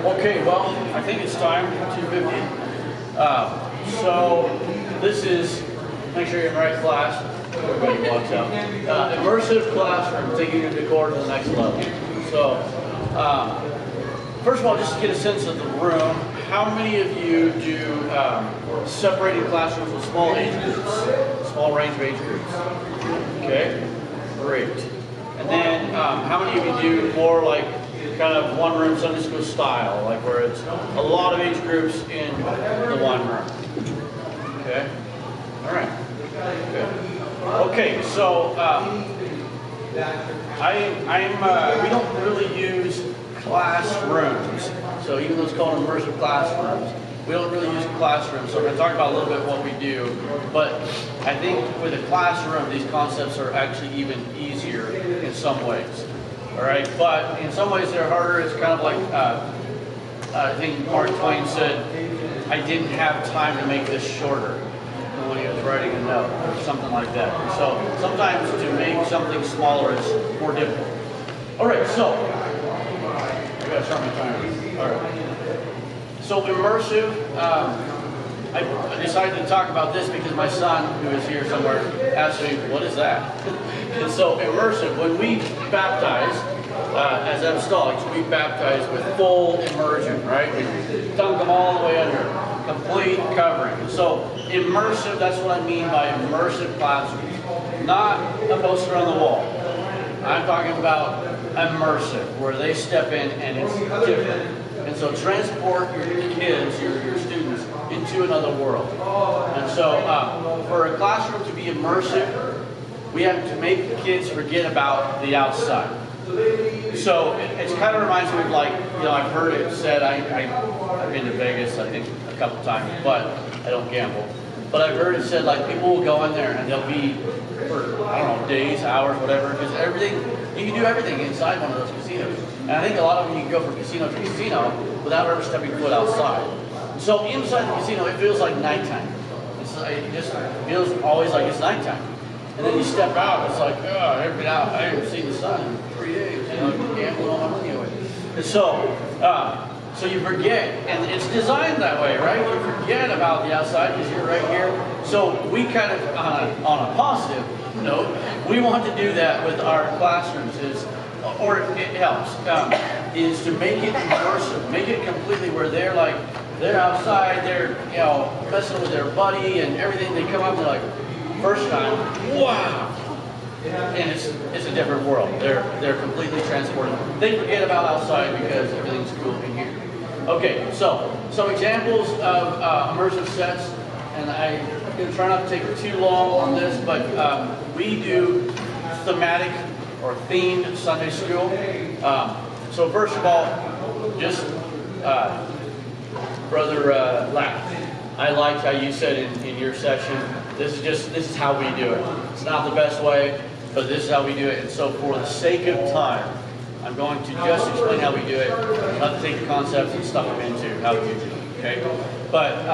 Okay, well, I think it's time to begin. So this is, make sure you're in the right class. Everybody walks out. Immersive classroom, taking your decor to the next level. So, first of all, just to get a sense of the room, how many of you do separated classrooms with small age groups, small range of age groups? Okay, great. And then how many of you do more like kind of one room Sunday school style, like where it's a lot of age groups in the one room? Okay, all right, good. Okay, so we don't really use classrooms. So even though it's called immersive classrooms, we don't really use classrooms. So we're going to talk about a little bit what we do. But I think with a classroom, these concepts are actually even easier in some ways. All right, but in some ways they're harder. It's kind of like I think Mark Twain said, "I didn't have time to make this shorter." When he was writing a note or something like that. So sometimes to make something smaller is more difficult. All right, so I gotta start my timer. All right. So immersive. I decided to talk about this because my son, who is here somewhere, asked me, "What is that?" And so immersive. When we baptize as apostolics, we baptize with full immersion, right? We dunk them all the way under. Complete covering. So immersive, that's what I mean by immersive classrooms. Not a poster on the wall. I'm talking about immersive, where they step in and it's different. And so transport your kids, your students, into another world. And so for a classroom to be immersive, we have to make the kids forget about the outside. So it kind of reminds me of, like, you know, I've heard it said, I've been to Vegas, I think, a couple times, but I don't gamble. But I've heard it said, like, people will go in there and they'll be for, I don't know, days, hours, whatever, because everything, you can do everything inside one of those casinos. And I think a lot of them you can go from casino to casino without ever stepping foot outside. So inside the casino, it feels like nighttime. It just feels always like it's nighttime. And then you step out, it's like, oh, I haven't been out, I haven't seen the sun in 3 days, you know, gambling all my money away. And so, so you forget, and it's designed that way, right? You forget about the outside because you're right here. So we kind of, on a positive note, we want to do that with our classrooms, or it helps, is to make it immersive, make it completely where they're like, they're outside, they're, you know, messing with their buddy and everything. They come up and they're like, first time, wow! And it's a different world. They're completely transported. They forget about outside because everything's cool in here. Okay, so some examples of immersive sets, and I'm going to try not to take too long on this, but we do thematic or themed Sunday school. So first of all, just Brother Lapp, I liked how you said in your session, this is how we do it. It's not the best way, but this is how we do it. And so for the sake of time, I'm going to just explain how we do it, not to take the concepts and stuff them into how we do it, okay? But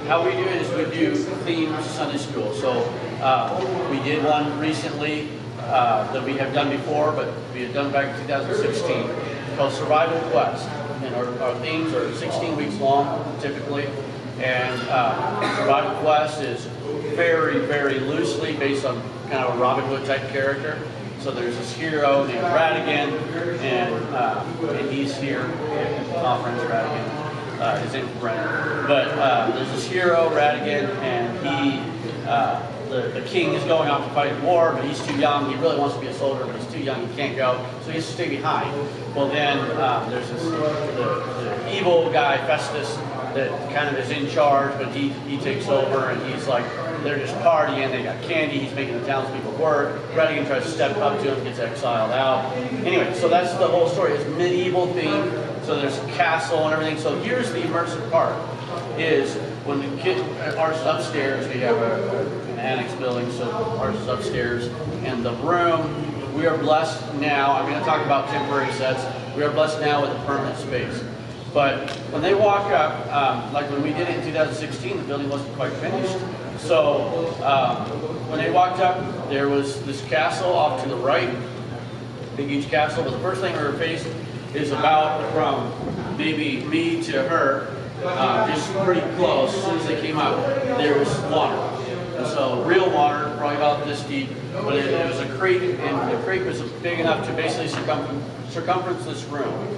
how we do it is we do themed Sunday school. So we did one recently that we have done before, but we had done back in 2016, called Survival Quest. And our themes are 16 weeks long, typically. And Survival Quest is very, very loosely based on kind of a Robin Hood type character. So there's this hero named Radigan, and he's here at the conference. Radigan, his name is Brennan. But there's this hero, Radigan, and the king is going off to fight war, but he's too young. He really wants to be a soldier, but he's too young. He can't go, so he has to stay behind. Well, then there's the evil guy, Festus, that kind of is in charge, but he takes over, and he's like, they're just partying, they got candy, he's making the townspeople work. Radigan tries to step up to him, gets exiled out. Anyway, so that's the whole story. It's medieval theme, so there's a castle and everything. So here's the immersive part, is when the kid, ours is upstairs, we have an annex building, so ours is upstairs, and the room, we are blessed now, I'm going to talk about temporary sets, we are blessed now with a permanent space. But when they walk up, like when we did it in 2016, the building wasn't quite finished. So when they walked up, there was this castle off to the right, big huge castle. But the first thing we were faced is about from maybe me to her, just pretty close. As soon as they came up, there was water. And so real water, probably about this deep, but it was a creek, and the creek was big enough to basically circumference this room.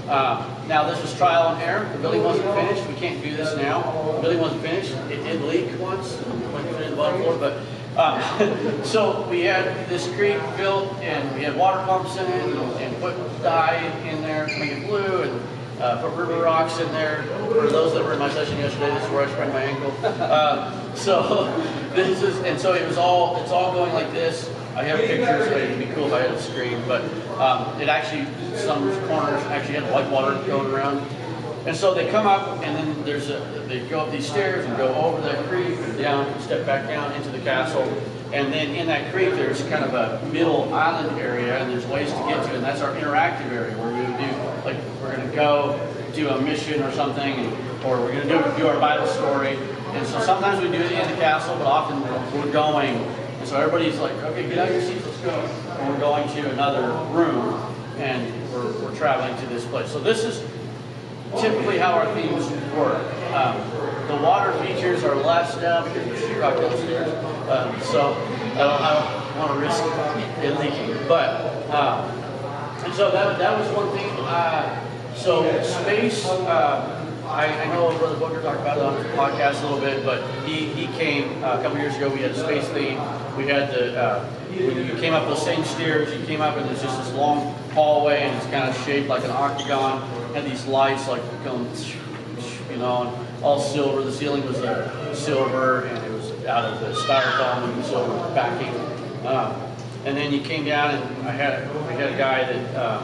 Now this was trial and error. The building wasn't finished. We can't do this now. The building wasn't finished. It did leak once. Went through the bottom floor, but so we had this creek built, and we had water pumps in it, and put dye in there to make it blue, and put river rocks in there. For those that were in my session yesterday, this is where I sprained my ankle. So this is, and so it's all going like this. I have pictures, but it'd be cool if I had a screen. But it actually, some corners actually had white water going around. And so they come up, and then they go up these stairs and go over that creek, down, step back down into the castle. And then in that creek, there's kind of a middle island area, and there's ways to get to it. And that's our interactive area where we would do, like, we're going to go do a mission or something, or we're going to do our Bible story. And so sometimes we do it in the castle, but often we're going. And so everybody's like, okay, get out of your seats, let's go. And we're going to another room, and we're traveling to this place. So this is typically how our themes work. The water features are less now because there's sheetrock downstairs. So I don't want to risk it leaking. But, and so that was one thing. So space, I know Brother Booker talked about it on his podcast a little bit, but he came a couple years ago. We had a space theme. We had when you came up those same stairs, you came up and there's just this long hallway, and it's kind of shaped like an octagon. Had these lights like going, you know, and all silver. The ceiling was silver, and it was out of the styrofoam and silver backing. And then you came down, and we had a guy that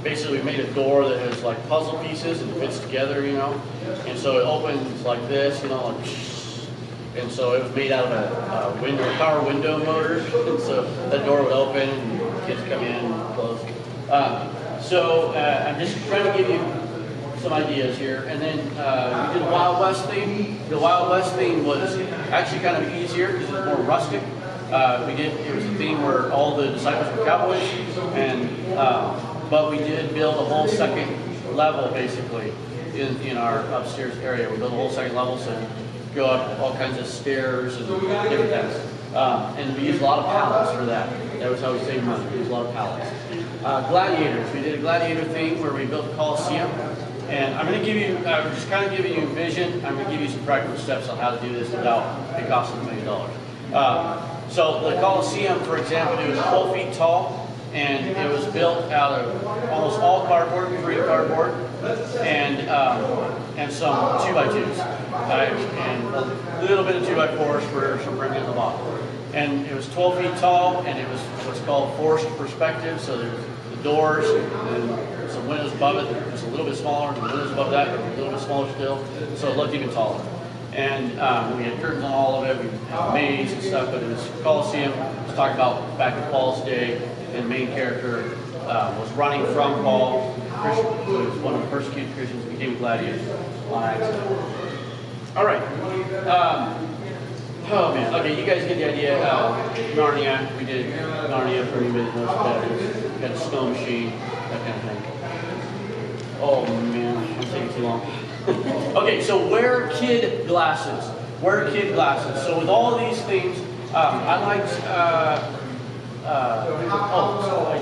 basically made a door that has like puzzle pieces and fits together, you know. And so it opens like this, you know, like, and so it was made out of a power window motor. And so that door would open, and kids come in and close. So I'm just trying to give you some ideas here. And then we did a Wild West theme. The Wild West theme was actually kind of easier because it's more rustic. It was a theme where all the disciples were cowboys, and but we did build a whole second level basically in our upstairs area. We built a whole second level, so you go up all kinds of stairs and different things. And we used a lot of pallets for that. That was how we saved money. We used a lot of pallets. Gladiators. We did a gladiator thing where we built a Coliseum. And I'm going to give you, we're just kind of giving you a vision. I'm going to give you some practical steps on how to do this without it costing $1 million. So the Coliseum, for example, it was 12 feet tall, and it was built out of almost all cardboard, free cardboard, and some 2x2s, and a little bit of 2x4s for some bringing in the bottom. And it was 12 feet tall, and it was what's called forced perspective. So there's the doors, and some windows above it. It was a little bit smaller, and the windows above that were a little bit smaller still, so it looked even taller. And we had curtains on all of it. We had maze and stuff, but it was Coliseum. It was talking about back in Paul's day, and the main character was running from Paul. Christian, who was one of the persecuted Christians, became a gladiator on accident. All right. Oh man. Okay, you guys get the idea. Narnia. We did Narnia for anybody that knows what that is. We had a snow machine, that kind of thing. Oh man, I'm taking too long. Okay, so wear kid glasses. Wear kid glasses. So with all of these things, I liked,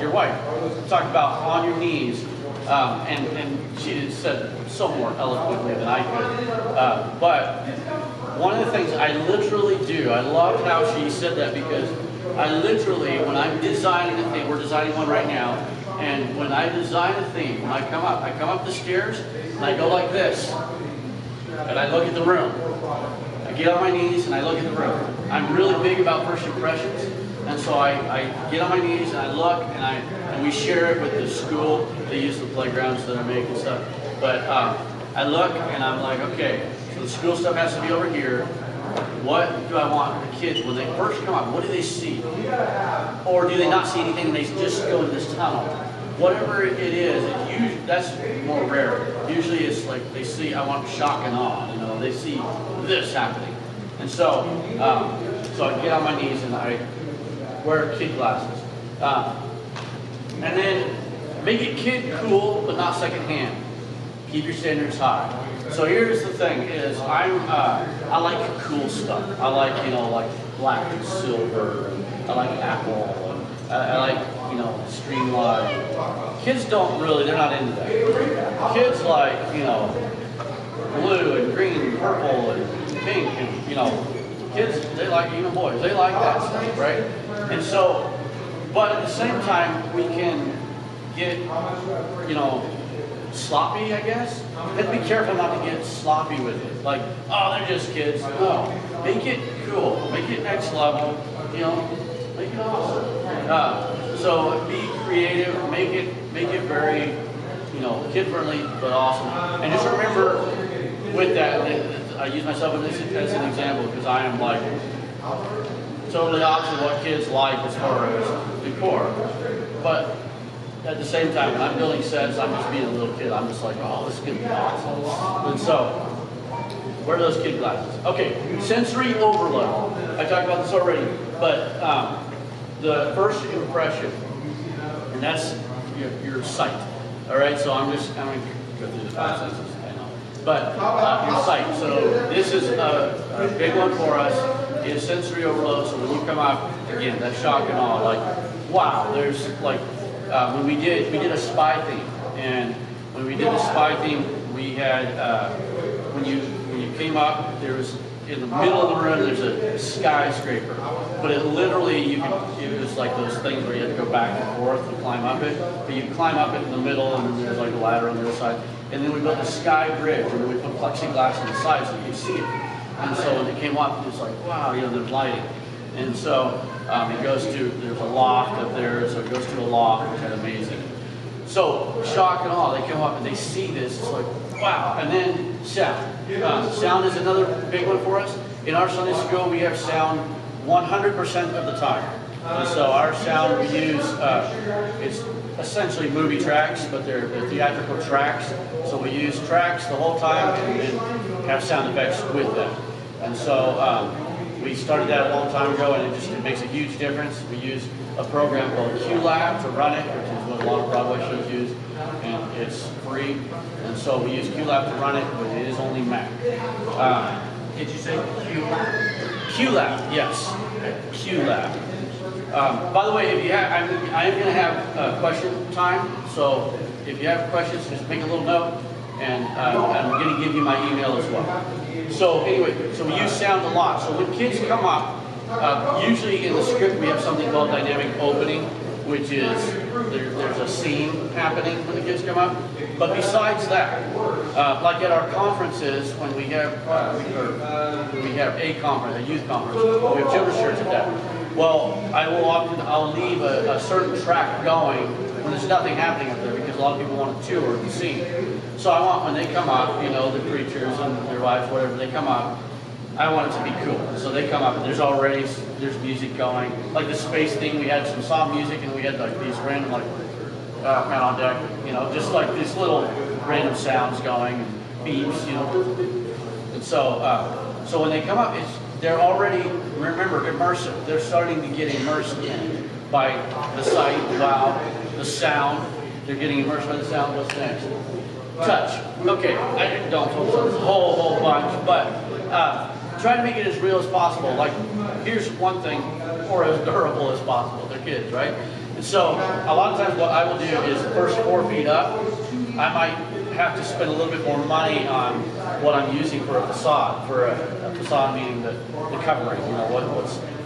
your wife talked about on your knees, and she said so more eloquently than I could. But one of the things I literally do, I loved how she said that, because I literally, when I'm designing a thing, we're designing one right now, and when I design a theme, when I come up the stairs, and I go like this, and I look at the room. I get on my knees and I look at the room. I'm really big about first impressions, and so I get on my knees and I look, and we share it with the school. They use the playgrounds that I make and stuff. But I look and I'm like, okay, so the school stuff has to be over here. What do I want the kids, when they first come up, what do they see? Or do they not see anything and they just go in this tunnel? Whatever it is, that's more rare. Usually it's like they see, I want shock and awe, you know, they see this happening. And so, so I get on my knees and I wear kid glasses. And then make it kid cool, but not secondhand. Keep your standards high. So here's the thing: is I like cool stuff. I like like black and silver. I like Apple. I like streamlined. Kids don't really. They're not into that. Kids like blue and green and purple and pink and kids, they like, even boys, they like that stuff, right? And so, but at the same time, we can get, sloppy, I guess. You have to be careful not to get sloppy with it. Like, oh, they're just kids. No, make it cool, make it next level, make it awesome. So be creative, make it very, kid-friendly, but awesome. And just remember, with that, I use myself as an example because I am like totally opposite of what kids like as far as decor. But at the same time, when I'm building sets, I'm just being a little kid. I'm just like, oh, this is going to be awesome. And so, where are those kid glasses? Okay, sensory overload. I talked about this already, but the first impression, and that's your sight. All right, so I'm going to go through the 5 senses. But your sight. So this is a big one for us, is sensory overload. So when you come out, again, that shock and awe, like, wow, there's like, when we did a spy theme, and when we did the spy theme, we had, when you came up, there was, in the middle of the room, there's a skyscraper. But it literally, it was like those things where you had to go back and forth and climb up it. But you climb up it in the middle, and then there's like a ladder on the other side. And then we built a sky bridge, and then we put plexiglass on the side so you could see it. And so when it came up, it was like, wow, there's lighting. And so it goes to, there's a loft up there, so it goes to a loft, which is amazing. So shock and awe, they come up and they see this, it's like, wow. And then sound. Sound is another big one for us. In our Sunday school, we have sound 100% of the time. And so our sound we use, it's essentially movie tracks, but they're theatrical tracks. So we use tracks the whole time and then have sound effects with them. And so we started that a long time ago, and it makes a huge difference. We use a program called QLab to run it, which is what a lot of Broadway shows use, and it's free. And so we use QLab to run it, but it is only Mac. Did you say QLab? QLab, yes, QLab. By the way, if you have, I am going to have question time, so if you have questions, just make a little note, and I'm going to give you my email as well. So anyway, so we use sound a lot. So when kids come up, usually in the script we have something called dynamic opening, which is there's a scene happening when the kids come up. But besides that, like at our conferences, when we have a conference, a youth conference, we have children's church at that. Well, I'll leave a certain track going when there's nothing happening up there because a lot of people want to tour the scene. So I want when they come up, the preachers and their wives, whatever, they come up, I want it to be cool. So they come up and there's music going. Like the space thing, we had some soft music and we had like these random man on deck, just like these little random sounds going and beeps, And so so when they come up, they're already, remember, immersive. They're starting to get immersed in by the sight, wow, the sound. They're getting immersed by the sound. What's next? Touch. Okay, I don't focus on this whole bunch, but try to make it as real as possible. Like, here's one thing, or as durable as possible. They're kids, right? And so, a lot of times what I will do is the first 4 feet up, I might have to spend a little bit more money on what I'm using for a facade. For a facade meaning the covering,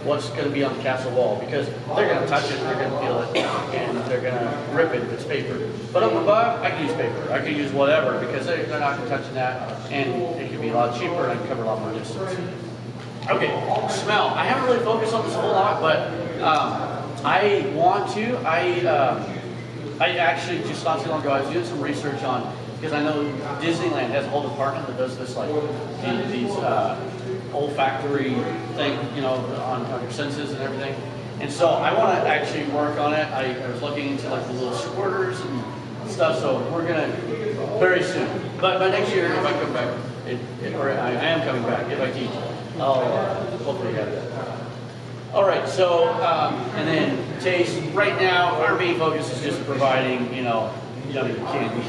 what's going to be on the castle wall, because they're going to touch it, they're going to feel it, and they're going to rip it if it's paper. But up above, I can use paper. I can use whatever, because they're not touching that, and it can be a lot cheaper, and I can cover a lot more distance. Okay, smell. I haven't really focused on this a whole lot, but I want to. I actually, just not too long ago, I was doing some research on, because I know Disneyland has a whole department that does this, like, these olfactory thing, on your senses and everything. And so I want to actually work on it. I was looking into like the little squirters and stuff, so we're going to very soon. But by next year, if I come back, or I am coming back, if I teach, I'll hopefully have that. All right, so, and then taste. Right now, our main focus is just providing, yummy candy.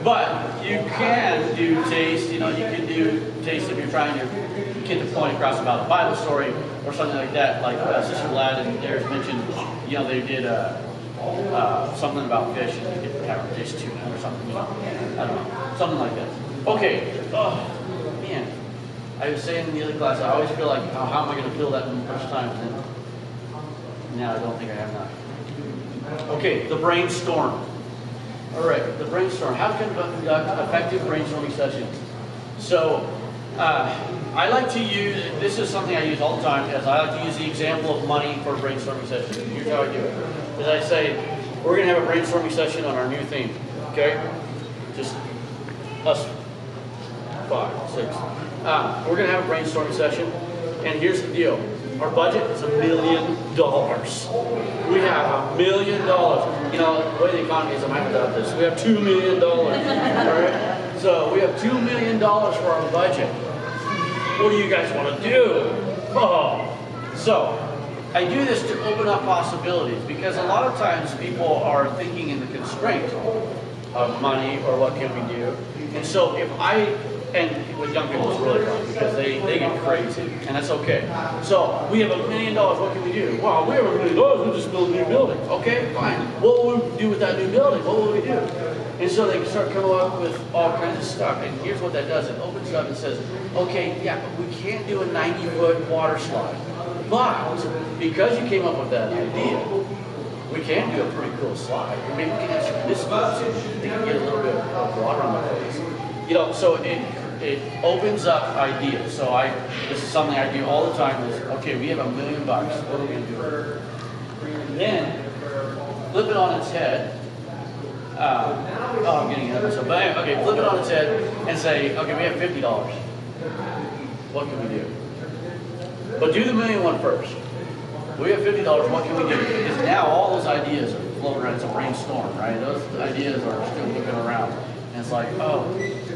But you can do taste, you know, you can do taste if you're trying to get the point across about a Bible story or something like that. Like Sister Glad and Derek mentioned, you know, they did something about fish and you could have a dish tuna or something, you know, I don't know, something like that. Okay, oh man, I was saying in the other class, I always feel like, oh, how am I going to feel that the first time? And then, now I don't think I have that. Okay, the brainstorm. All right, the brainstorm. How can we conduct effective brainstorming sessions? So, I like to use, this is something I use all the time, is I like to use the example of money for a brainstorming session. Here's how I do it. Is I say, we're going to have a brainstorming session on our new theme, okay? Just us 5, 6. We're going to have a brainstorming session, and here's the deal. Our budget is $1 million. We have $1 million. You know, the way the economy is, I might have done this. We have $2 million. All right? So we have $2 million for our budget. What do you guys want to do? Oh. So I do this to open up possibilities because a lot of times people are thinking in the constraint of money or what can we do. And so if and with young people it's really fun because they get crazy, and that's okay. So we have $1 million, what can we do? Wow, we have $1 million, we'll just build a new building. Okay, fine. What will we do with that new building? What will we do? And so they start coming up with all kinds of stuff, and here's what that does. It opens it up and says, okay, yeah, but we can't do a 90-foot water slide. But because you came up with that idea, we can do a pretty cool slide. Maybe we can have some distance and you can get a little bit of water on the place. You know, so it opens up ideas. So this is something I do all the time is, okay, we have $1 million. What are we going to do? And then flip it on its head. I'm getting ahead of myself. But anyway, okay, flip it on its head and say, okay, we have $50. What can we do? But do the $1 million one first. We have $50. What can we do? Because now all those ideas are floating around. It's a brainstorm, right? Those ideas are still looking around. And it's like, oh,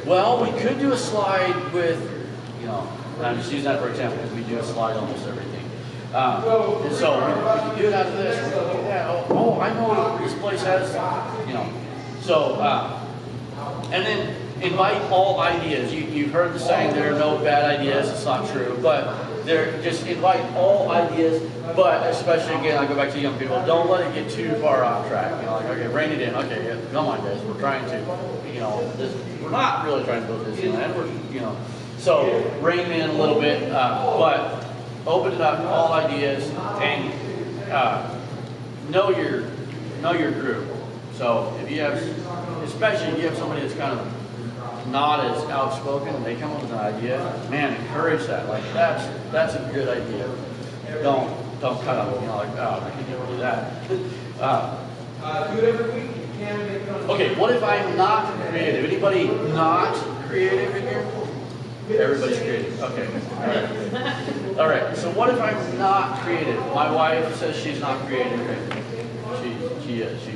well, we could do a slide with, you know, I'm just using that for example because we do a slide almost everything. And so we can do it out of this. We can do that. Oh, I know this place has, you know. So, and then invite all ideas. You've heard the saying, there are no bad ideas. It's not true, but just invite all ideas. But especially again, I go back to young people. Don't let it get too far off track. You know, like okay, rein it in. Okay, yeah, come on, guys. We're trying to, you know, we're not really trying to build Disneyland. We're, you know, so rein it in a little bit, but open it up, all ideas, and know your group. So if you have, especially if you have somebody that's kind of not as outspoken and they come up with an idea, man, encourage that. Like that's a good idea. Don't cut up, you know, like, oh, I can never do that. Do it every week. You can make it on. Okay, what if I'm not creative? Anybody not creative in here? Everybody's creative. Okay. All right. So what if I'm not creative? My wife says she's not creative. She is. She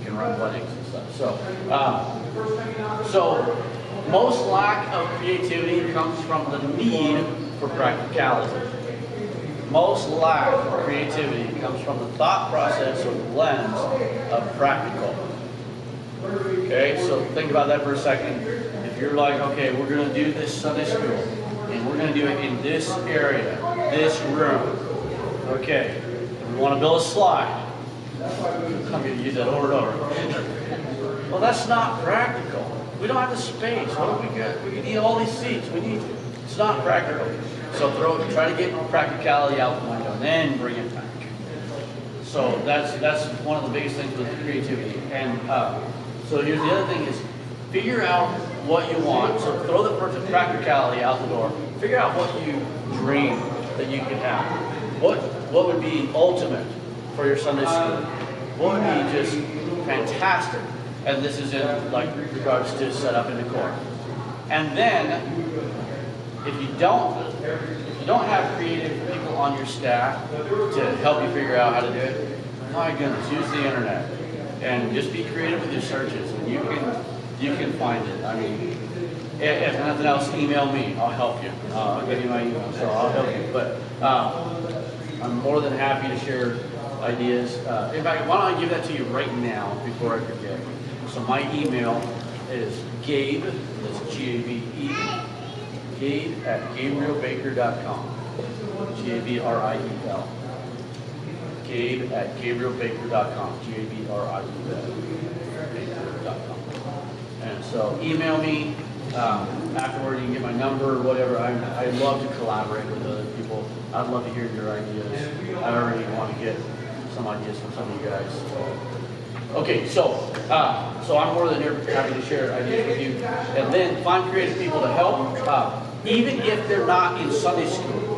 can run weddings and stuff. So most lack of creativity comes from the need for practicality. Most lack of creativity comes from the thought process or the lens of practical. Okay, so think about that for a second. If you're like, okay, we're going to do this Sunday school, and we're going to do it in this area, this room. Okay, we want to build a slide. I'm going to use that over and over. Well, that's not practical. We don't have the space. What do we get? We need all these seats. It's not practical. So try to get practicality out the window, and then bring it back. So that's one of the biggest things with creativity. And so here's the other thing is figure out what you want. So throw the practicality out the door. Figure out what you dream that you could have. What would be ultimate for your Sunday school? What would be just fantastic? And this is in like regards to setup and decor. And then if you don't have creative people on your staff to help you figure out how to do it, my goodness, use the internet and just be creative with your searches, and you can find it. I mean, if nothing else, email me. I'll help you. I'll give you my email, so I'll help you. But I'm more than happy to share ideas. In fact, why don't I give that to you right now before I forget? So my email is Gabe, that's G-A-B-E, Gabe at GabrielBaker.com. G-A-B-R-I-E-L. Gabe at GabrielBaker.com. G-A-B-R-I-E-L. Baker.com. And so email me afterward. You can get my number or whatever. I love to collaborate with other people. I'd love to hear your ideas. I already want to get some ideas from some of you guys. Okay, so I'm more than happy to share ideas with you. And then find creative people to help, even if they're not in Sunday school.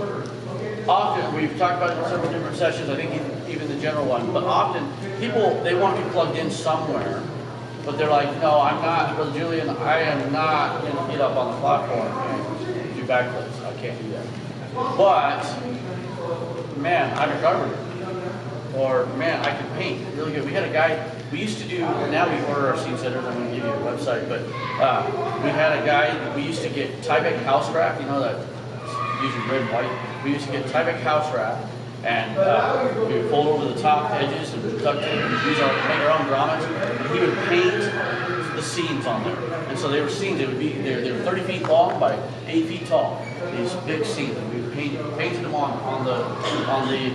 Often, we've talked about it in several different sessions, I think even the general one, but often people, they want to be plugged in somewhere, but they're like, no, I'm not, Brother Julian, I am not going to get up on the platform and do backflips. I can't do that. But, man, I'm a carpenter. Or, man, I can paint really good. We had a guy, we used to do, now we order our seed centers, I'm going to give you a website, but we had a guy, we used to get Tyvek house wrap, you know that, using red and white. We used to get Tyvek house wrap, and we would fold over the top edges and tuck it and make our own grommets. And he would paint the scenes on there. And so they were scenes, they were 30 feet long by 8 feet tall. These big scenes, and we would painted them on the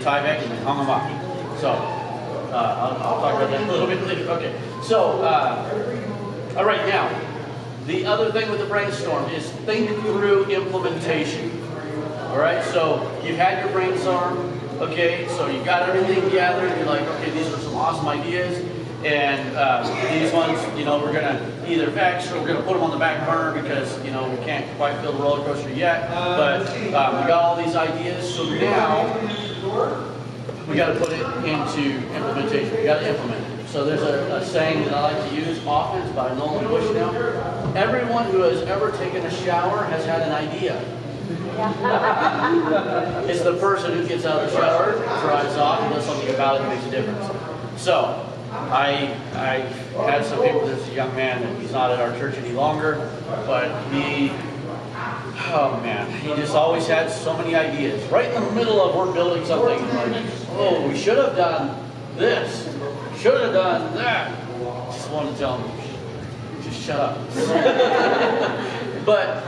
Tyvek and then hung them up. So I'll talk about that a little bit later. Okay. So all right, now the other thing with the brainstorm is think through implementation. All right, so you've had your brainstorm, okay, so you got everything gathered, you're like, okay, these are some awesome ideas, and these ones, you know, we're gonna either X or we're gonna put them on the back burner because, you know, we can't quite build a roller coaster yet, but we got all these ideas, so now we gotta put it into implementation, we gotta implement it. So there's a saying that I like to use often, it's by Nolan Bushnell. Everyone who has ever taken a shower has had an idea. It's the person who gets out of the shower, dries off, and does something about it and makes a difference. So, I had some people, there's a young man, and he's not at our church any longer, but he, oh man, he just always had so many ideas. Right in the middle of we're building something, like, oh, we should have done this, should have done that. Just wanted to tell him, just shut up. But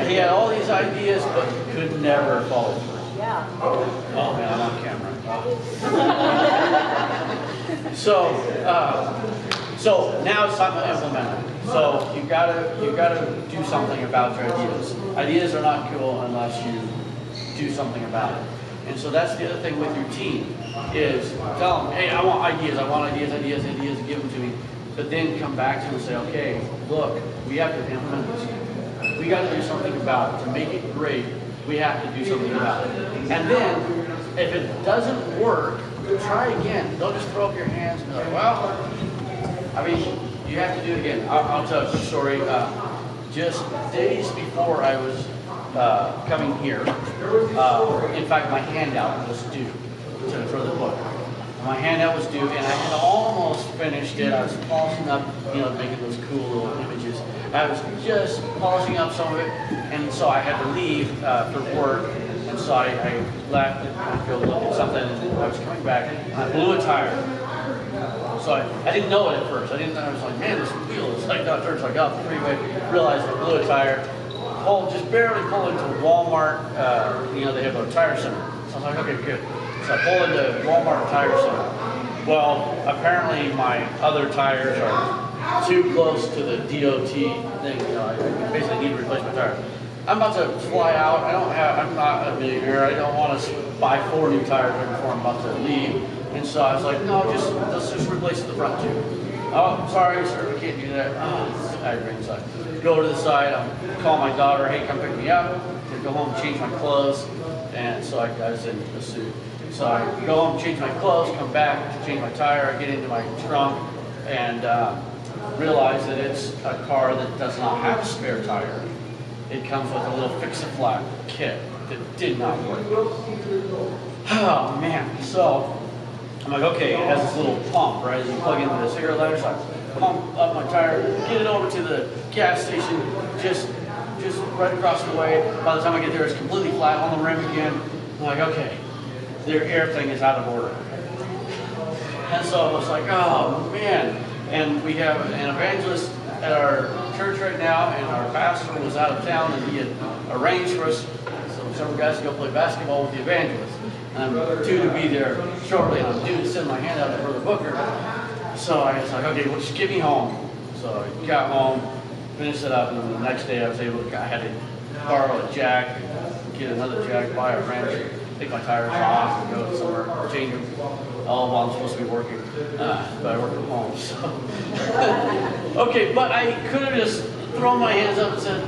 he had all these ideas, but could never follow through. Yeah. Oh man, I'm on camera. So now it's time to implement it. So you gotta do something about your ideas. Ideas are not cool unless you do something about it. And so that's the other thing with your team is tell them, hey, I want ideas, give them to me. But then come back to them and say, okay, look, we have to implement this. We got to do something about it. To make it great, we have to do something about it. And then, if it doesn't work, try again. Don't just throw up your hands and be like, well, I mean, you have to do it again. I'll tell you a story. Just days before I was coming here, in fact, my handout was due for the book. My handout was due, and I had almost finished it. I was polishing up, you know, making those cool little images. I was just polishing up some of it, and so I had to leave for work, and so I left and go look at something, and I was coming back, and I blew a tire. So I didn't know it at first. I was like, man, this wheel is like not turns. So I got off the freeway, realized I blew a tire, just barely pulled into Walmart. You know, they have a tire center. So I was like, okay, good. So I pull into Walmart Tire Center. Well, apparently my other tires are too close to the DOT thing. You know, I basically need to replace my tires. I'm about to fly out. I'm not a millionaire. I don't want to buy 4 new tires right before I'm about to leave. And so I was like, no, let's just replace the front too. Oh, sorry, sir, we can't do that. Oh, I ring inside. Go over to the side. I call my daughter. Hey, come pick me up. I go home, change my clothes, and so I was in a suit. So I go home, change my clothes, come back, change my tire, I get into my trunk, and realize that it's a car that does not have a spare tire. It comes with a little fix-a-flat kit that did not work. Oh man, so I'm like, okay, it has this little pump, right? You plug into the cigarette lighter, so I pump up my tire, get it over to the gas station, just right across the way. By the time I get there, it's completely flat on the rim again. I'm like, okay. Their air thing is out of order. And so I was like, oh man. And we have an evangelist at our church right now, and our pastor was out of town, and he had arranged for us, several guys to go play basketball with the evangelist. And I'm due to be there shortly, and I'm due to send my hand out to Brother Booker. So I was like, okay, well, just get me home. So I got home, finished it up, and then the next day I had to borrow a jack, get another jack, buy a wrench, take my tires off, and go somewhere, change them, all while I'm supposed to be working. But I work from home, so. Okay, but I could have just thrown my hands up and said,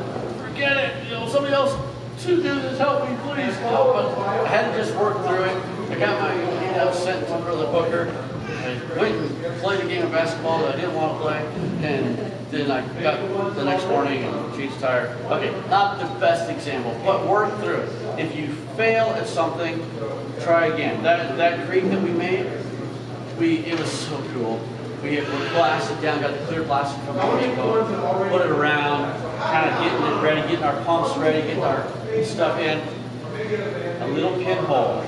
forget it, somebody else to do this, help me, please. No, but I had to just work through it. I got my email sent to Brother Booker. I went and played a game of basketball that I didn't want to play, and then I got the next morning and changed the tire. Okay, not the best example, but work through it. If you fail at something, try again. That creek that we made, it was so cool. We blasted down, got the clear plastic from the depot, put it around, kind of getting it ready, getting our pumps ready, getting our stuff in. A little pinhole,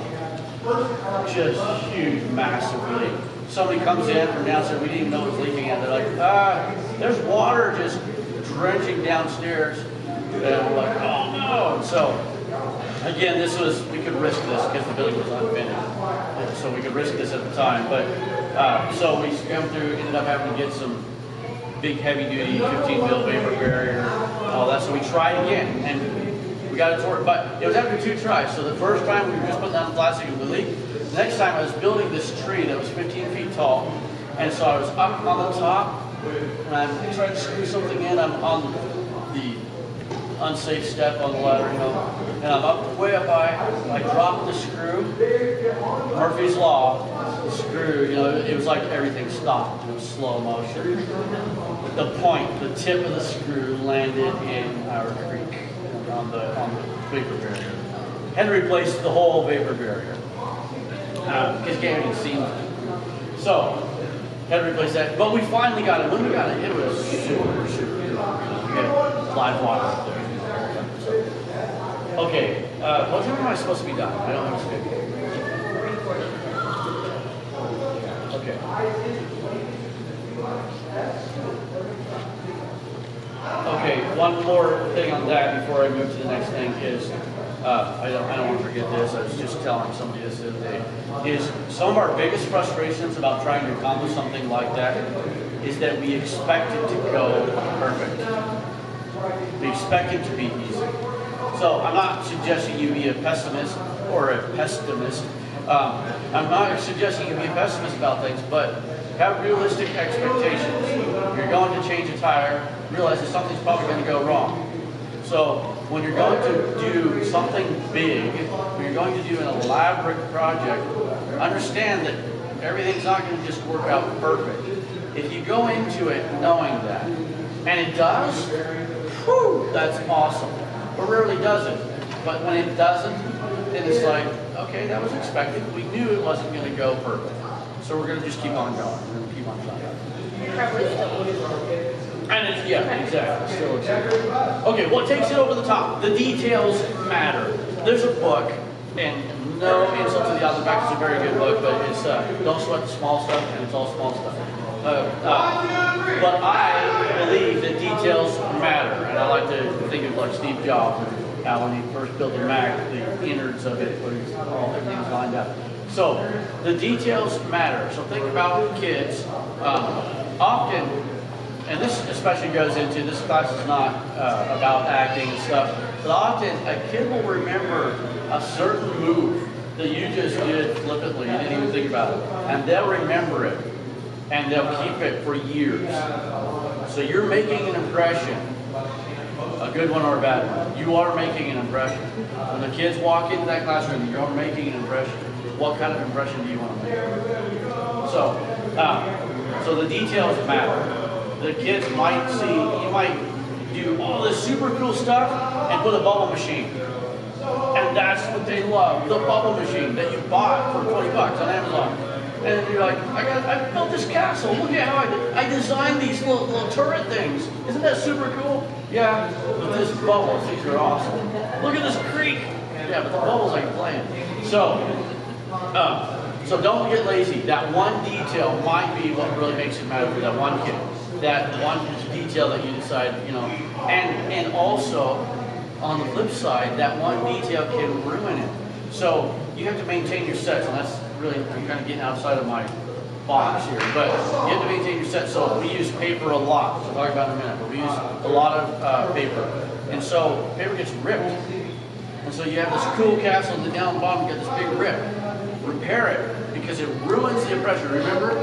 just huge, massive leak. Somebody comes in from downstairs, we didn't even know it was leaking, and they're like, there's water just drenching downstairs. And we're like, oh no. And so, again, we could risk this because the building was unfinished. So we could risk this at the time. But so we scrambled through, ended up having to get some big heavy duty 15 mil vapor barrier, all that. So we tried again, and we got it to work. But it was after 2 tries. So the first time we were just putting down the plastic and the leak. The next time I was building this tree that was 15 feet tall. And so I was up on the top, and I tried to screw something in. I'm on the unsafe step on the ladder, and I'm up way up high. I dropped the screw. Murphy's Law, the screw, it was like everything stopped. It was slow motion. The tip of the screw landed in our creek on the vapor barrier. Had to replace the whole vapor barrier because Gabe had seen it. So had to replace that, but we finally got it. When we got it, it was super, super good. We had live water up there. Okay, what time am I supposed to be done? I don't have a schedule. Okay. Okay, one more thing on that before I move to the next thing is, I don't want to forget this. I was just telling somebody this the other day. Is some of our biggest frustrations about trying to accomplish something like that is that we expect it to go perfect. We expect it to be easy. So I'm not suggesting you be a pessimist or a pessimist. I'm not suggesting you be a pessimist about things, but have realistic expectations. You're going to change a tire, realize that something's probably going to go wrong. So when you're going to do something big, when you're going to do an elaborate project, understand that everything's not going to just work out perfect. If you go into it knowing that, and it does, whew, that's awesome. But rarely does it. But when it doesn't, then it's like, okay, that was expected. We knew it wasn't going to go perfect. So we're going to just keep on going. We're going to keep on trying. And it's, yeah, exactly. Still exactly. Okay, what takes it over the top? The details matter. There's a book, and no insult to the author, in fact, it's a very good book, but it's Don't Sweat the Small Stuff, and it's all small stuff. But I believe that details matter, and I like to think of like Steve Jobs, how when he first built the Mac, the innards of it, where everything's lined up. So the details matter. So think about kids. Often, and this especially goes into, this class is not about acting and stuff, but often a kid will remember a certain move that you just did flippantly, you didn't even think about it, and they'll remember it. And they'll keep it for years. So you're making an impression, a good one or a bad one. You are making an impression. When the kids walk into that classroom, you're making an impression. What kind of impression do you want to make? So the details matter. The kids might see, you might do all this super cool stuff and put a bubble machine. And that's what they love, the bubble machine that you bought for $20 on Amazon. And you're like, I built this castle. Look at how I designed these little turret things. Isn't that super cool? Yeah, but this bubbles, these are awesome. Look at this creek. Yeah, but the bubbles ain't playing. So don't get lazy. That one detail might be what really makes it matter for that one kid. that one detail that you decide, you know, and also on the flip side, that one detail can ruin it. So you have to maintain your sets, and that's really, I'm kind of getting outside of my box here, but you have to maintain your sets. So we use paper a lot, which I'll talk about in a minute, but we use a lot of paper. And so paper gets ripped. And so you have this cool castle, and then down the bottom you got this big rip. Repair it, because it ruins the impression. Remember,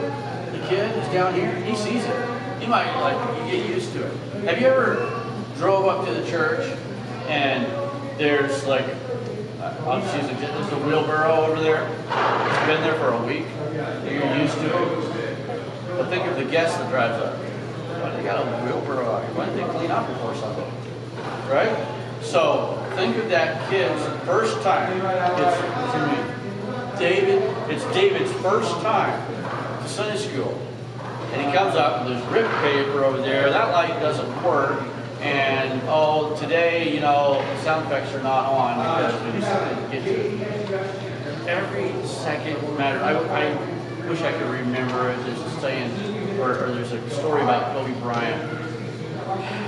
the kid is down here, he sees it. He might, like, you get used to it. Have you ever drove up to the church, and there's like, I'll just use it, there's a wheelbarrow over there. It's been there for a week. You're used to it. But think of the guest that drives up. Why do they got a wheelbarrow out here? Why didn't they clean up before Sunday? Right? So think of that kid's first time. It's David's first time to Sunday school. And he comes up, and there's ripped paper over there. That light doesn't work. And, oh, today, you know, the sound effects are not on because we just didn't get to it. Every second matters. I wish I could remember it. There's a saying, or there's a story about Kobe Bryant.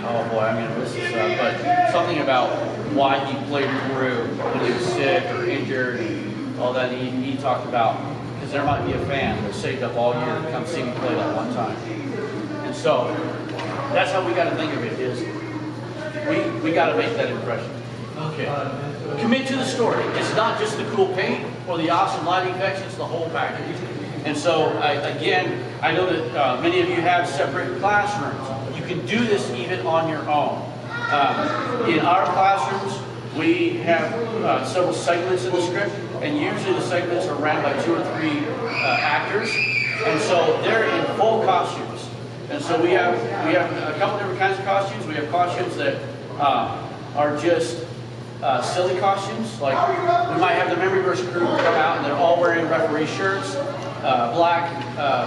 Oh boy, I'm going to miss this up. But something about why he played through when he was sick or injured and all that. He talked about, because there might be a fan that saved up all year to come see me play that one time. And so that's how we got to think of it, is we got to make that impression. Okay. Commit to the story. It's not just the cool paint or the awesome lighting effects, it's the whole package. And so, I know that many of you have separate classrooms. You can do this even on your own. In our classrooms, we have several segments in the script, and usually the segments are ran by 2 or 3 actors, and so they're in full costumes. And so we have a couple different kinds of costumes. We have costumes that are just silly costumes, like we might have the Memory Verse crew come out and they're all wearing referee shirts, black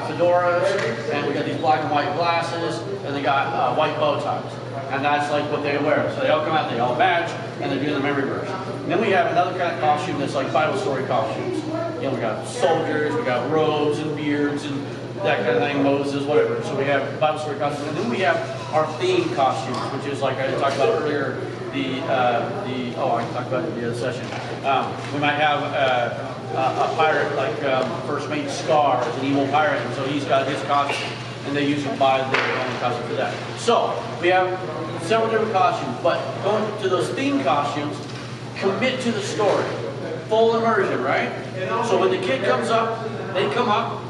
fedoras, and we got these black and white glasses, and they got white bow ties. And that's like what they wear. So they all come out, they all match, and they're doing the Memory Verse. And then we have another kind of costume that's like Bible story costumes. You know, we got soldiers, we got robes and beards and that kind of thing, Moses, whatever. So we have Bible story costumes. And then we have our theme costumes, which is like I talked about earlier, I talked about it in the other session. We might have a pirate like First Mate Scar, is an evil pirate, and so he's got his costume, and they usually buy their own costume for that. So we have several different costumes, but going to those theme costumes, commit to the story, full immersion, right? So when the kid comes up, they come up,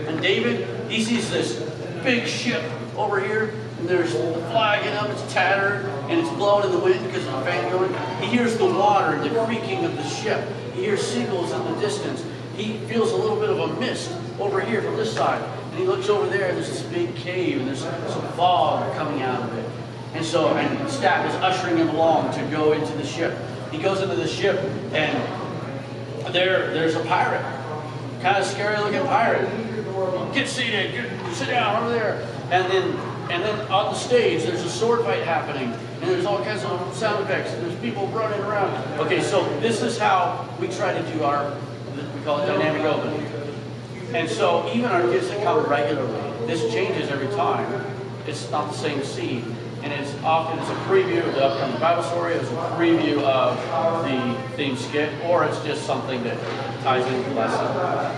and David, he sees this big ship over here, and there's the flag in up, it's tattered, and it's blowing in the wind because of the fan going. He hears the water and the creaking of the ship. He hears seagulls in the distance. He feels a little bit of a mist over here from this side. And he looks over there, and there's this big cave, and there's some fog coming out of it. And so, and Staff is ushering him along to go into the ship. He goes into the ship, and there's a pirate. Kind of scary looking pirate. Get seated, sit down over there. And then on the stage, there's a sword fight happening, and there's all kinds of sound effects, and there's people running around. Okay, so this is how we try to do we call it dynamic opening. And so even our kids that come regularly, this changes every time. It's not the same scene. And it's often a preview of the upcoming Bible story, it's a preview of the theme skit, or it's just something that ties into the lesson.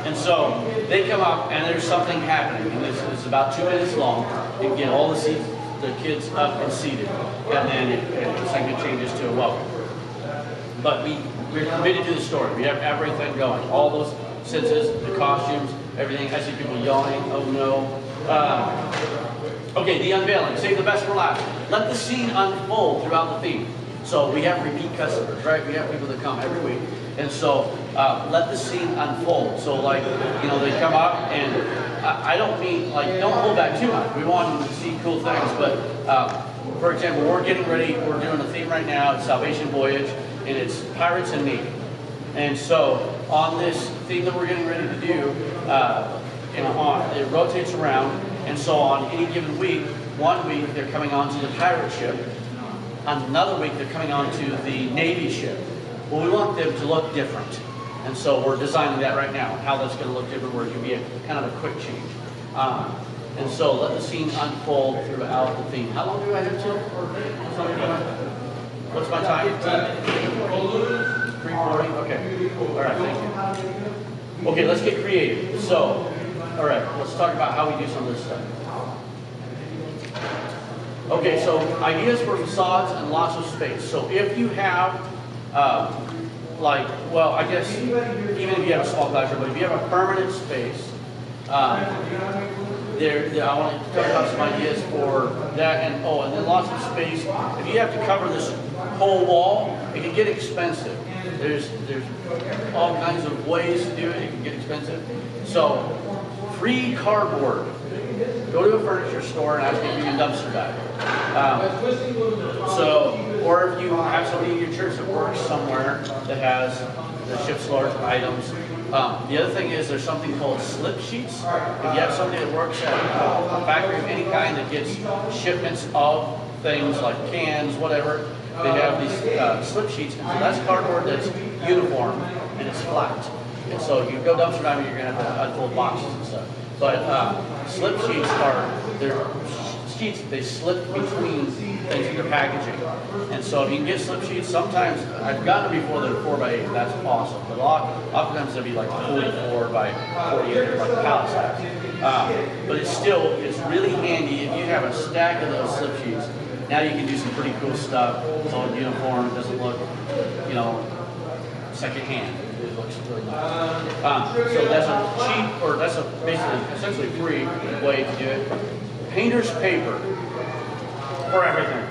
And so they come up and there's something happening, and it's about 2 minutes long. You can get all the kids up and seated, and then the segment changes to a welcome. But we're committed to the story. We have everything going, all those senses, the costumes, everything. I see people yawning, oh no. Okay, the unveiling. Save the best for last. Let the scene unfold throughout the theme. So we have repeat customers, right? We have people that come every week. And so let the scene unfold. So like, you know, they come up, and I don't mean, like, don't hold back too much. We want them to see cool things. But for example, we're getting ready, we're doing a theme right now, it's Salvation Voyage, and it's Pirates and Navy. And so on this theme that we're getting ready to do, it rotates around. And so on any given week, one week they're coming onto the pirate ship, another week they're coming onto the Navy ship. Well, we want them to look different. And so we're designing that right now, how that's going to look different, where it can be kind of a quick change. And so let the scene unfold throughout the theme. How long do I have till? What's my time? 3:40? Okay. All right, thank you. Okay, let's get creative. So, all right, let's talk about how we do some of this stuff. Okay, so ideas for facades and lots of space. So if you have, well, I guess even if you have a small classroom, but if you have a permanent space, I want to talk about some ideas for that, and then lots of space. If you have to cover this whole wall, it can get expensive. There's all kinds of ways to do it. It can get expensive. So, free cardboard. Go to a furniture store and ask them to give you a dumpster dive. Or if you have somebody in your church that works somewhere that ships large items. The other thing is there's something called slip sheets. If you have somebody that works at a factory of any kind that gets shipments of things like cans, whatever, they have these slip sheets. And so that's cardboard that's uniform and it's flat. And so you go dumpster diving, you're going to have to unfold boxes and stuff. But slip sheets they're sheets that they slip between things in their packaging. And so if you can get slip sheets, sometimes, I've gotten them before, they're 4x8, that's awesome. But oftentimes they'll be like 44 by 48, like pallet size. But it's really handy if you have a stack of those slip sheets. Now you can do some pretty cool stuff. It's all uniform, it doesn't look, secondhand. It looks really nice. So that's a cheap, or that's essentially free way to do it. Painter's paper for everything.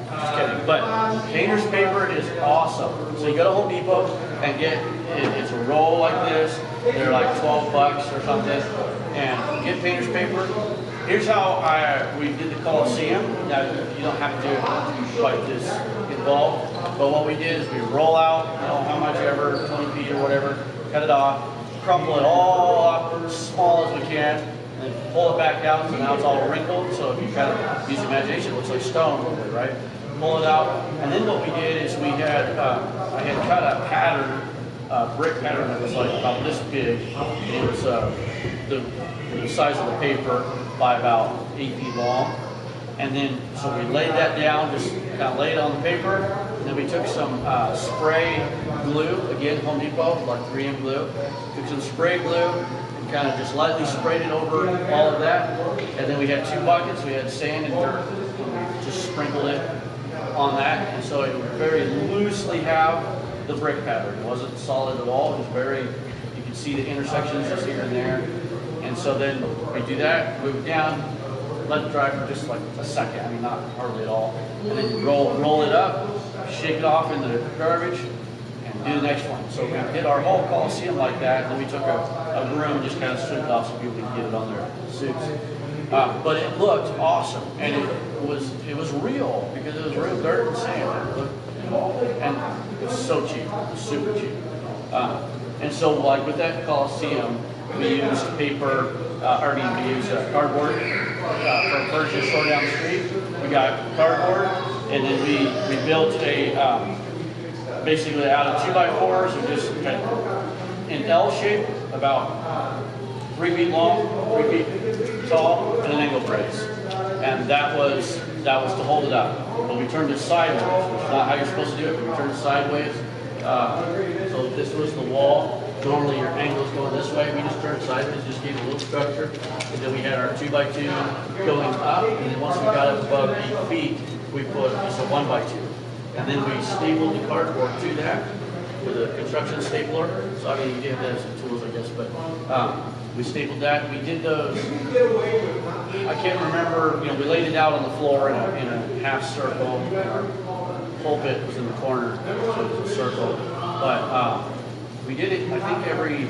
Just kidding. But painter's paper is awesome. So you go to Home Depot and it's a roll like this. They're like $12 or something. And get painter's paper. Here's how we did the Coliseum. Now, you don't have to do it quite this involved. But what we did is we roll out, how much ever, 20 feet or whatever, cut it off, crumple it all up as small as we can, and then pull it back out, so now it's all wrinkled. So if you kind of use imagination, it looks like stone a little bit, right? Pull it out, and then what we did is I had cut a pattern, brick pattern that was like about this big, and it was the size of the paper by about 8 feet long. And then, so we laid that down, just kind of laid it on the paper, and then we took some spray glue, again, Home Depot, like 3M glue, took some spray glue, and kind of just lightly sprayed it over all of that, and then we had 2 buckets, we had sand and dirt, and we just sprinkled it on that, and so it would very loosely have the brick pattern. It wasn't solid at all, it was very, you could see the intersections just here and there, and so then we do that, move it down, let it dry for just like a second, not hardly at all. And then roll it up, shake it off into the garbage, and do the next one. So we did our whole Coliseum like that, and then we took a broom, just kind of swept it off so people could get it on their suits. But it looked awesome, and it was real, because it was real dirt and sand. And it was so cheap, it was super cheap. And so like with that Coliseum, we used paper, we used cardboard for a furniture store down the street. We got cardboard, and then we built basically out of 2x4s, we just kind of in L shape, about 3 feet long, 3 feet tall, and an angle brace. And that was to hold it up. But we turned it sideways, which is not how you're supposed to do it, but we turned it sideways. So this was the wall. Normally your angle's going this way, we just turned it sideways, just gave it a little structure. And then we had our 2x2 going up, and then once we got up above 8 feet, we put just a 1x2. And then we stapled the cardboard to that with a construction stapler. So you did have some tools, I guess, but we stapled that. We did those, I can't remember, we laid it out on the floor in a half circle. Our pulpit was in the corner, so it was a circle. But we did it, I think, every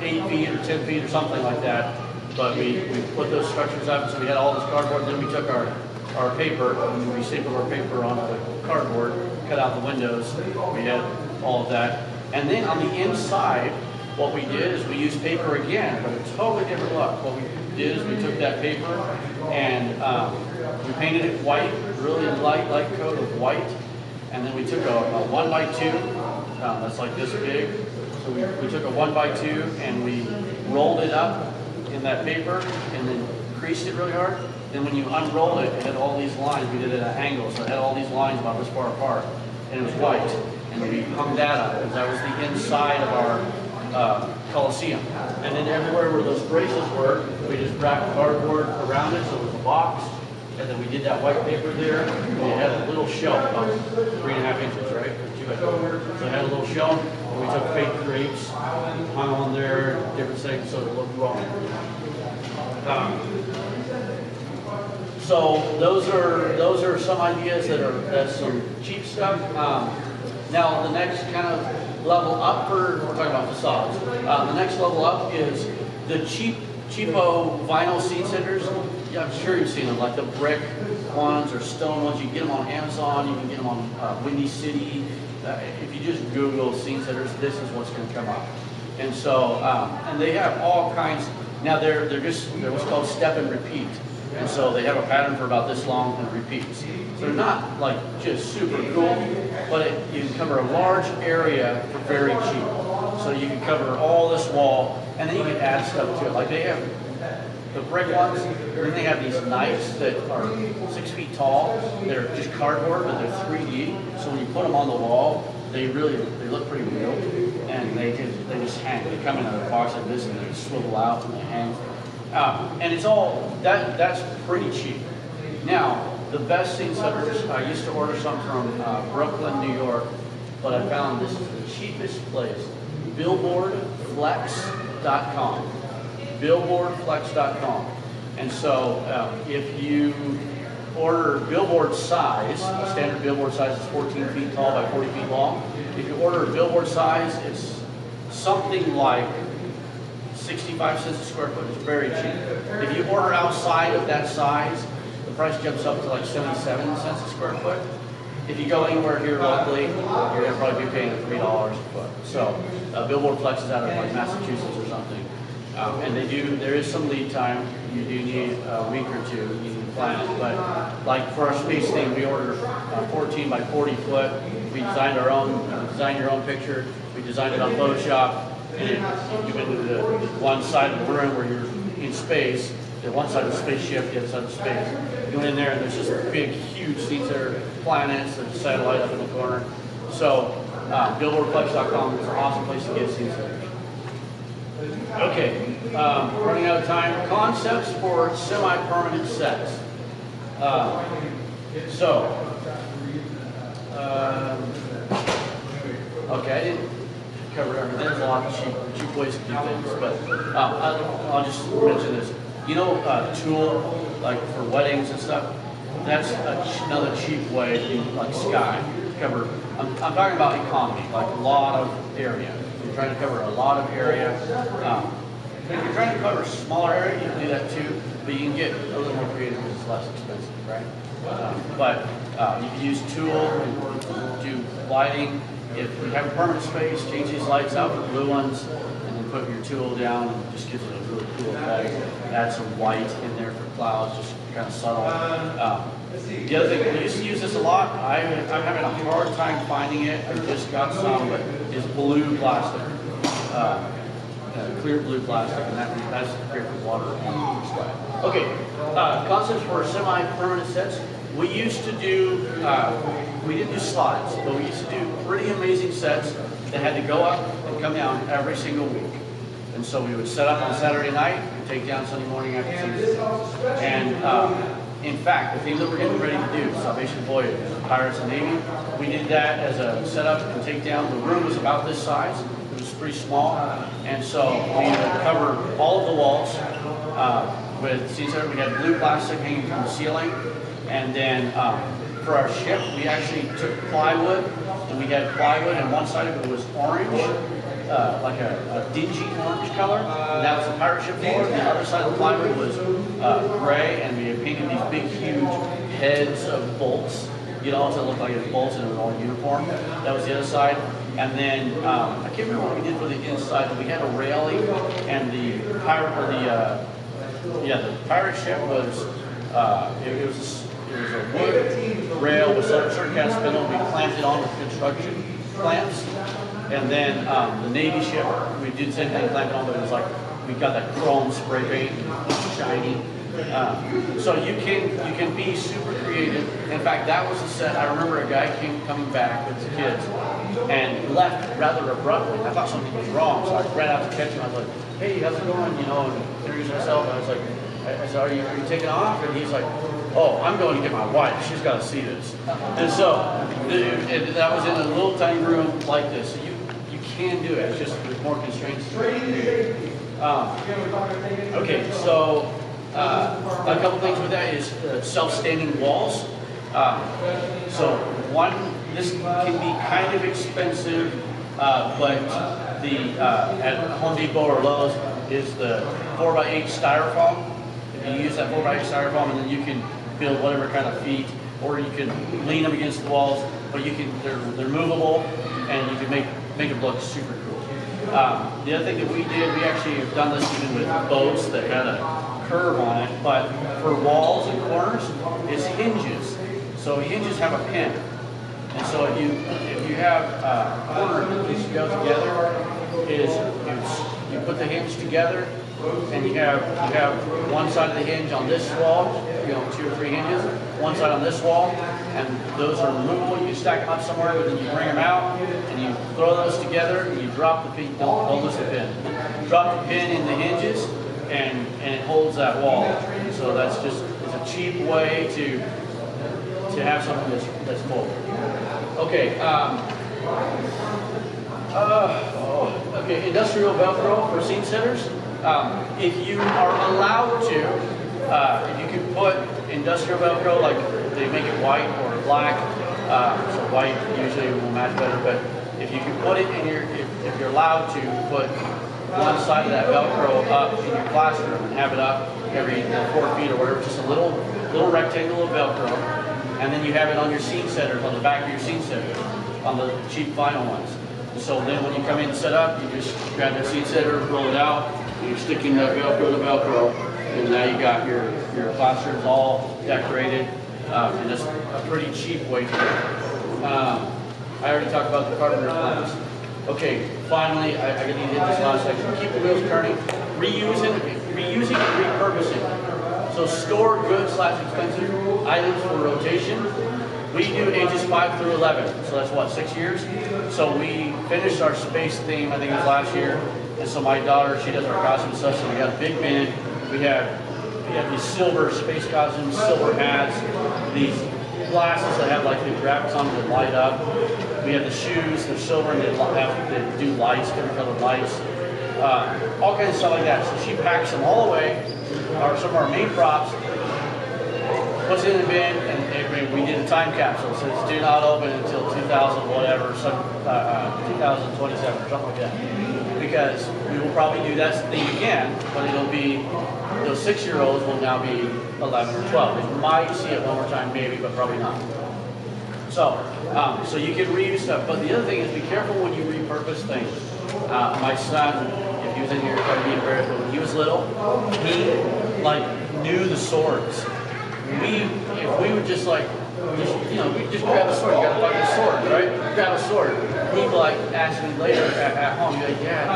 8 feet or 10 feet or something like that. But we put those structures up, so we had all this cardboard. Then we took our paper, and we stapled our paper onto the cardboard, cut out the windows. We had all of that. And then on the inside, what we did is we used paper again, but a totally different look. What we did is we took that paper and we painted it white, really light coat of white. And then we took a 1x2. That's like this big. So we took a 1x2 and we rolled it up in that paper and then creased it really hard. Then when you unrolled it, it had all these lines. We did it at an angle, so it had all these lines about this far apart, and it was white. And we hung that up, because that was the inside of our Coliseum. And then everywhere where those braces were, we just wrapped cardboard around it, so it was a box. And then we did that white paper there. And it had a little shelf, about 3.5 inches, right? Or 2 by 4. So it had a little shelf. And we took fake grapes, hung on there, different things, so it looked wrong. So those are some ideas that's some cheap stuff. Now the next kind of level up we're talking about facades. The next level up is the cheapo vinyl scene centers. Yeah, I'm sure you've seen them, like the brick ones or stone ones. You can get them on Amazon. You can get them on Windy City. If you just Google scene centers, this is what's going to come up. And so, and they have all kinds. Now they're what's called step and repeat. And so they have a pattern for about this long and repeats. So they're not like just super cool, but you can cover a large area for very cheap. So you can cover all this wall, and then you can add stuff to it. Like they have the brick ones, and then they have these knives that are 6 feet tall. They're just cardboard, but they're 3D. So when you put them on the wall, they look pretty real, and they just hang. They come in a box like this, and they swivel out and they hang. And it's all, that's pretty cheap. Now, the best scene setters, I used to order some from Brooklyn, New York, but I found this is the cheapest place, billboardflex.com. Billboardflex.com. And so if you order billboard size, a standard billboard size is 14 feet tall by 40 feet long. If you order a billboard size, it's something like 65 cents a square foot. Is very cheap. If you order outside of that size, the price jumps up to like 77 cents a square foot. If you go anywhere here locally, you're going to probably be paying $3 a foot. So Billboard Flex is out of like Massachusetts or something. And there is some lead time. You do need a week or two. You need to plan it. But like for our space thing, we ordered 14 by 40 foot. We designed our own, design your own picture. We designed it on Photoshop. And you went into the one side of the room where you're in space, the one side of the spaceship, the other side of the space. You went in there and there's just big, huge seats there, planets, there's a satellite up in the corner. So billboardflex.com is an awesome place to get seats there. Okay, running out of time. Concepts for semi-permanent sets. Okay, I didn't cover everything. There's a lot of cheap ways to do things, but I'll just mention this. You know, Tulle, like for weddings and stuff, that's another cheap way to do like sky. Cover, I'm talking about economy, like a lot of area. If you're trying to cover a lot of area. If you're trying to cover a smaller area, you can do that too, but you can get a little more creative because it's less expensive, right? But you can use Tulle and do lighting. If you have a permanent space, change these lights out for blue ones, and then put your Tulle down, and it just gives it a really cool effect. Add some white in there for clouds, just kind of subtle. The other thing, we used to use this a lot. I'm having a hard time finding it. I just got some, but is blue plastic. Clear blue plastic, and that's great for water and sky. Okay, concepts for semi-permanent sets. We used to do, we didn't do slides, but we used to do pretty amazing sets that had to go up and come down every single week. And so we would set up on Saturday night and take down Sunday morning after Sunday. And in fact, the thing that we're getting ready to do, Salvation Voyage, Pirates and Navy, we did that as a setup and take down. The room was about this size. It was pretty small. And so we would cover all of the walls with, see, we had blue plastic hanging from the ceiling. And then for our ship, we actually took plywood, and we had plywood, and one side of it was orange, like a dingy orange color, and that was the pirate ship floor. And the other side of the plywood was gray, and we had painted these big, huge heads of bolts, you know, to look like it was bolts and it was all uniform. That was the other side. And then I can't remember what we did for the inside, but we had a railing, and the pirate, or the pirate ship was it was a wood rail with certain kind of spindle. We clamped it on with construction clamps. And then the Navy ship, we did the same thing, clamped it on, but it was like we got that chrome spray paint, shiny. So you can be super creative. In fact, that was the set. I remember a guy coming back with his kids and left rather abruptly. I thought something was wrong, so I ran out to catch him. I was like, "Hey, how's it going?" You know, and introduced myself. And I was like, "I said, are you taking off?" And he's like, "Oh, I'm going to get my wife. She's got to see this." And so that was in a little tiny room like this. So you can do it. It's just there's more constraints. Okay, so a couple things with that is self-standing walls. So one, this can be kind of expensive, but at Home Depot or Lowe's is the 4x8 styrofoam. If you use that 4x8 styrofoam, and then you can build whatever kind of feet, or you can lean them against the walls, but they're movable, and you can make it look super cool. The other thing that we did, we actually have done this even with boats that had a curve on it, but for walls and corners, is hinges. So hinges have a pin. And so if you have a corner that needs to go together, you put the hinge together, and you have one side of the hinge on this wall, 2 or 3 hinges, one side on this wall, and those are removable. You can stack them up somewhere, but then you bring them out, and you throw those together, and you drop the pin, don't lose the pin. Drop the pin in the hinges, and it holds that wall. So it's a cheap way to have something that's full. Okay. Okay, industrial Velcro for scene setters. If you are allowed to, if you can put industrial Velcro, like they make it white or black, so white usually will match better, but if you can put it in if you're allowed to put one side of that Velcro up in your classroom and have it up every 4 feet or whatever, just a little rectangle of Velcro, and then you have it on your scene setters, on the back of your scene setters, on the cheap vinyl ones. So then when you come in and set up, you just grab that scene setter, roll it out, and you're sticking that Velcro to Velcro, and now you got your classrooms all decorated, and that's a pretty cheap way to do it. I already talked about the carpenter plans. Okay, finally, I need to hit this last section. Keep the wheels turning, reusing and repurposing. So store good / expensive items for rotation. We do ages 5 through 11, so that's what, 6 years? So we finished our space theme, I think it was last year, and so my daughter, she does our costume stuff, so we got a big bin. We have these silver space costumes, silver hats, these glasses that have like the graphics on them that light up. We have the shoes, they're silver, and they do lights, different colored lights, all kinds of stuff like that. So she packs them all away, some of our main props, puts it in the bin, and we did a time capsule. So it's do not open until 2000 whatever, 2027 or something like that. Because we will probably do that thing again, but it'll be, those 6-year-olds will now be 11 or 12. They might see it one more time, maybe, but probably not. So you can reuse stuff, but the other thing is be careful when you repurpose things. My son, if he was in here, probably be embarrassed, but when he was little, he knew the swords. If we would just we just grab a sword. You gotta find a sword, right? Grab a sword. He'd ask me later at home, he'd be like, "Dad,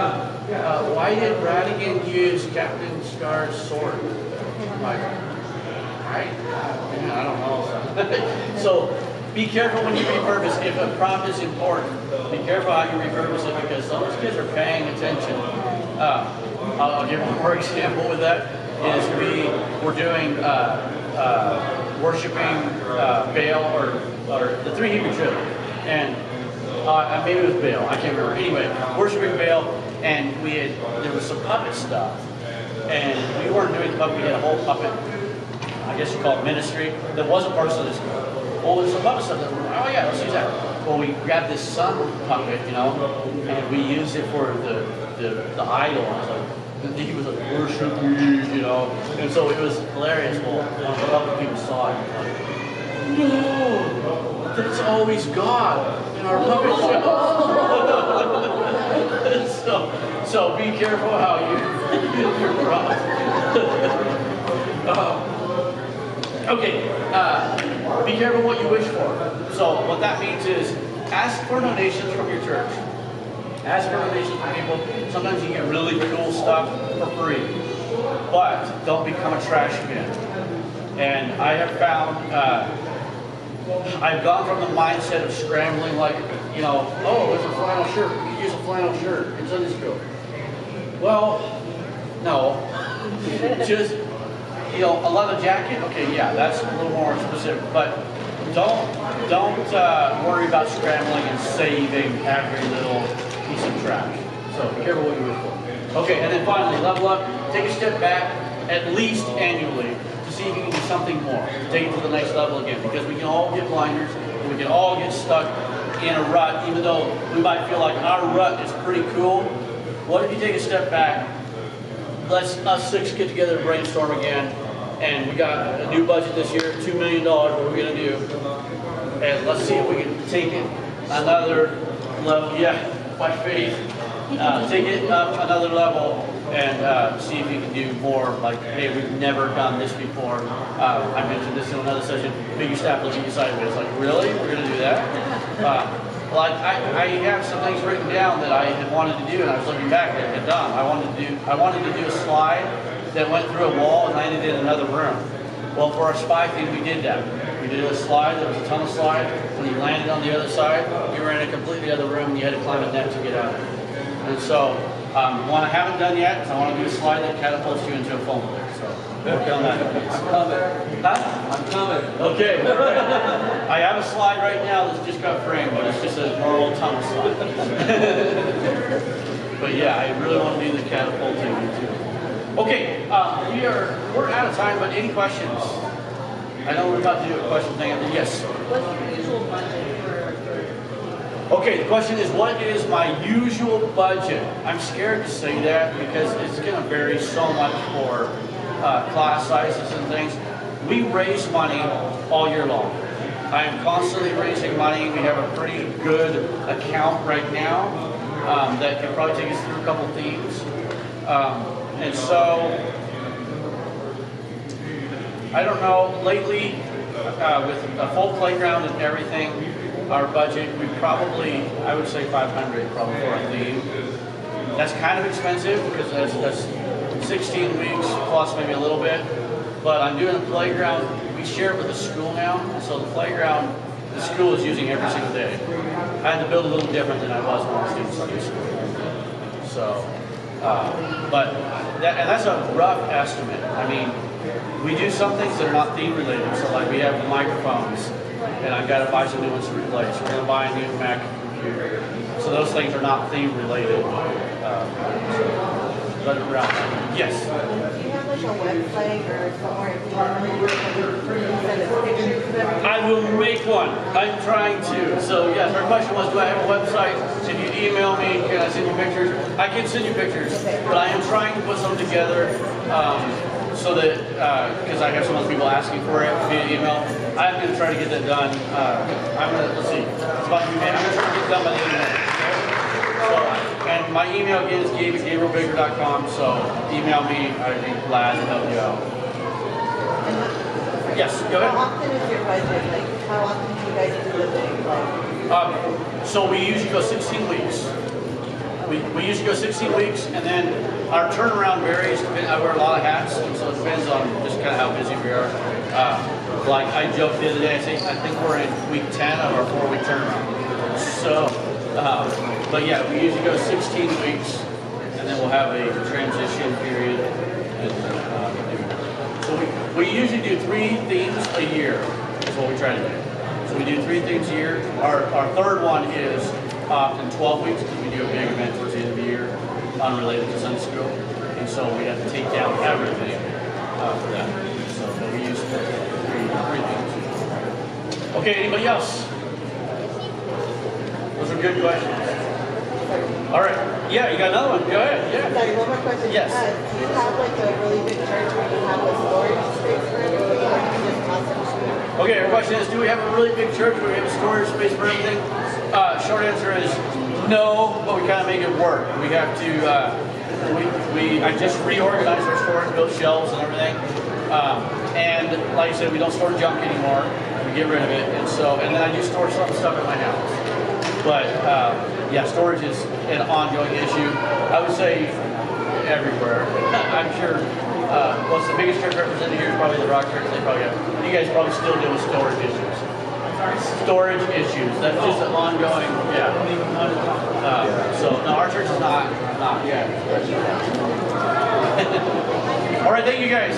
why did Radigan use Captain Scar's sword?" I'm like, I don't know. So be careful when you repurpose. If a prop is important, be careful how you repurpose it, because some of those kids are paying attention. I'll give one more example with that. Is we're doing worshiping Baal or the 3 Hebrew children, and maybe it was Baal, I can't remember. Anyway, worshiping Baal, and there was some puppet stuff, and we weren't doing the puppet. We had a whole puppet, I guess you call it ministry, that wasn't part of Sunday school. Well, there's some puppet stuff that we're, oh yeah, let's use that. Well, we grabbed this sun puppet, and we used it for the idol. I was like, he was like, worship me, and so it was hilarious. Well, a couple of people saw it, like, no, that's always God in our puppet show. so be careful how you use your props. Okay, be careful what you wish for. So what that means is ask for donations from your church. Ask for donations from people. Sometimes you get really cool stuff for free, but don't become a trash bin. And I have found, I've gone from the mindset of scrambling like, you know, oh, there's a flannel shirt. You can use a flannel shirt in Sunday school. Well, no. Just, you know, a leather jacket, okay, yeah, that's a little more specific, but don't worry about scrambling and saving every little piece of trash. So be careful what you wish for. Okay, and then finally, level up. Take a step back, at least annually, to see if you can do something more. Take it to the next level again, because we can all get blinders, and we can all get stuck in a rut, even though we might feel like our rut is pretty cool. What if you take a step back? Let's us 6 get together and brainstorm again, and we got a new budget this year, $2 million. What are we gonna do? And let's see if we can take it another level. Yeah, by faith, take it up another level and see if you can do more. Like, hey, we've never done this before. I mentioned this in another session. Maybe your staff looking at you sideways, like, really? We're gonna do that? Like I have some things written down that I had wanted to do, and I was looking back at it done. I wanted to do a slide that went through a wall and landed in another room. Well, for our spy thing, we did that. We did a slide. There was a tunnel slide. When you landed on the other side, you were in a completely other room, and you had to climb a net to get out. And so, one I haven't done yet is I want to do a slide that catapults you into a foam pit. So, work on that. I'm coming. Huh? I'm coming. Okay. I have a slide right now that's just got framed, but it's just a normal tunnel slide. But yeah, I really want to do the catapulting too. Okay, we're out of time, but any questions? I know we're about to do a question thing. Yes. What's your usual budget for? Okay, the question is, what is my usual budget? I'm scared to say that because it's going to vary so much for class sizes and things. We raise money all year long. I am constantly raising money. We have a pretty good account right now that can probably take us through a couple themes. And so, I don't know, lately, with a full playground and everything, our budget, we probably, I would say 500 probably for a theme. That's kind of expensive because that's 16 weeks plus maybe a little bit. But I'm doing a playground, we share it with the school now, and so the playground, the school is using every single day. I had to build a little different than I was when I was doing Sunday school. So, that's a rough estimate. I mean, we do some things that are not theme related. So like we have microphones, and I've got to buy some new ones to replace. We're going to buy a new Mac computer. So those things are not theme related. Yes? Do you have like a website or somewhere you can send us pictures of everything? I will make one. I'm trying to. So yes, our question was, do I have a website? If you email me, can I send you pictures? I can send you pictures, but I am trying to put some together so that, because I have some other people asking for it via email, I'm going to try to get that done. I'm going to, let's see, it's about to be made. I'm going to try to get it done by the end of the month. So, and my email again is gabe@gabrielbaker.com, so email me. I'd be glad to help you out. Yes, go ahead. How often is your budget? Like, how often do you guys do the thing? Like, So we usually go 16 weeks. We usually go 16 weeks, and then our turnaround varies. I wear a lot of hats, and so it depends on just kind of how busy we are. Like I joked the other day, I think we're in week 10 of our 4-week turnaround. So, but yeah, we usually go 16 weeks, and then we'll have a transition period. So we usually do 3 themes a year, is what we try to do. So we do 3 themes a year. Our third one is in 12 weeks, because we do a big event towards the end of the year, unrelated to Sunday school. And so we have to take down everything for that. So but we use 3 themes. Okay, anybody else? Those are good questions. All right. Yeah, you got another one. Go ahead. Yeah. sorry, one more question. Yes. Do you have like a really big church where you have a storage space for everything, or do you just toss it? Okay, our question is, do we have a really big church where we have a storage space for everything? Short answer is no, but we kind of make it work. We have to, I just reorganized our storage, built shelves and everything. And like I said, we don't store junk anymore. We get rid of it. And then I do store some stuff at my house. But yeah, storage is an ongoing issue. I would say everywhere. I'm sure. What's the biggest church represented here is probably the Rock Church. They probably have. You guys probably still deal with storage issues. Storage issues. That's just an ongoing. Yeah. So no, our church is not. Yeah. All right. Thank you guys.